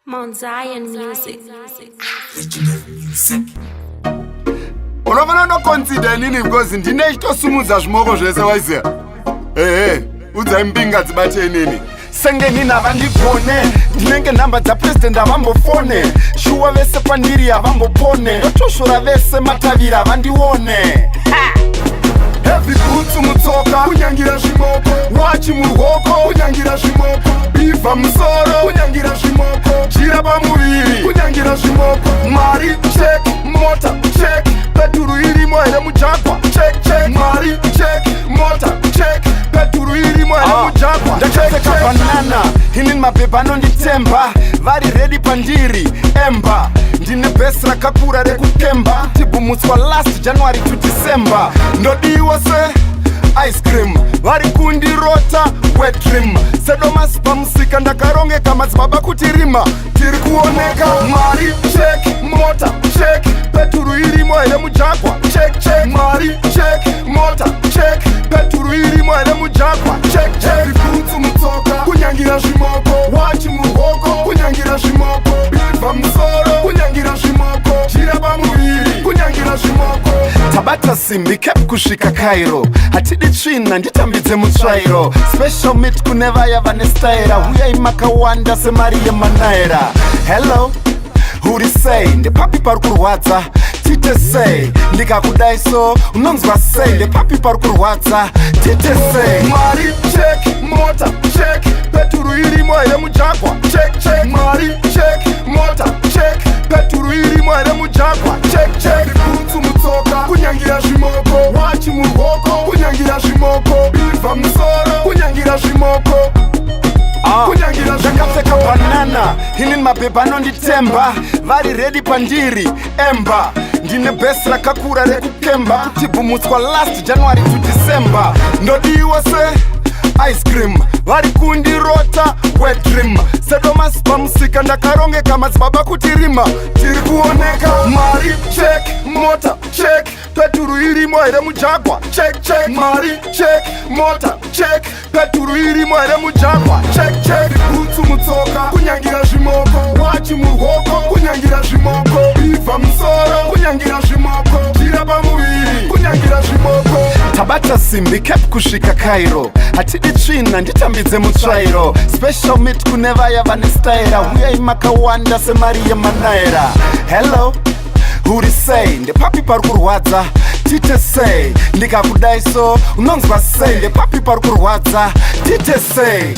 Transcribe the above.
Mount Zion Music. Unovana no consider nini because ndine chitosumudza zvimoko zvese waiziya. Udza mbinga dzibate nini. Senge nina vandikone ndinenge nhamba dzapresident avambofone shuwa vese pandiri avambopone ndotoshora vese matavira avandione Heavy boots mutsoka kunyangira zvimoko wachi muruoko kunyangira zvimoko bivha musoro kunyangira zvimoko chira pamuviri kunyangira zvimoko mari check mota check peturu irimo here mujagwa check check mari check mota check peturu irimo here mujagwa ndacheka banana inini mapepa anonditemba vari ready pandiri emba ndine bhesi rakakura rekukemba tibhumutswa last January to December ndodiwa se ice cream vari kundirota wet dream sedomasi pamusika ndakarongeka madzibaba kuti rima tiri kuoneka mari check mota check peturu irimo here mujagwa check check mari check mota check peturu irimo here mujagwa check check ributsu mutsoka kunyangira zvimoko wachi muruoko kunyangira zvimoko bivha musoro kunyangira zvimoko chira pamuviri kunyangira zvimoko tabata simbi cap kusvika Cairo hatidi tsvina nditambidze mutsvairo special meet kune vaya vane staira huyai makawanda semari yemanaira hello uri sei ndepapi pari kurwadza tite sei ndikakudai so unonzwa sei ndepapi pari kurwadza tite sei mari check mota check peturu irimo here mujagwa check check mari check mota check peturu irimo here mujagwa check check ributsu mutsoka kunyangira zvimoko wachi muruoko kunyangira zvimoko bivha musoro kunyangira zvimoko ndakapfeka banana inini mapepa anonditemba vari ready pandiri emba ndine bhesi rakakura rekukemba tibhumutswa last January to December ndodiwa se ice cream vari kundirota wet dream sedomasi pamusika ndakarongeka madzibaba kuti rima tiri kuoneka mari check mota check peturu irimo here mujagwa check check mari check mota check peturu irimo here mujagwa check check ributsu mutsoka kunyangira zvimoko wachi muruoko kunyangira zvimoko bivha musoro kunyangira zvimoko chira pamuviri kunyangira zvimoko tabata simbi cap kusvika Cairo hatidi tsvina nditambidze mutsvairo special meet kune vaya vane staira huyai makawanda semari yemanaira hello uri sei ndepapi pari kurwadza tite sei ndikakudai so unonzwa sei ndepapi pari kurwadza tite sei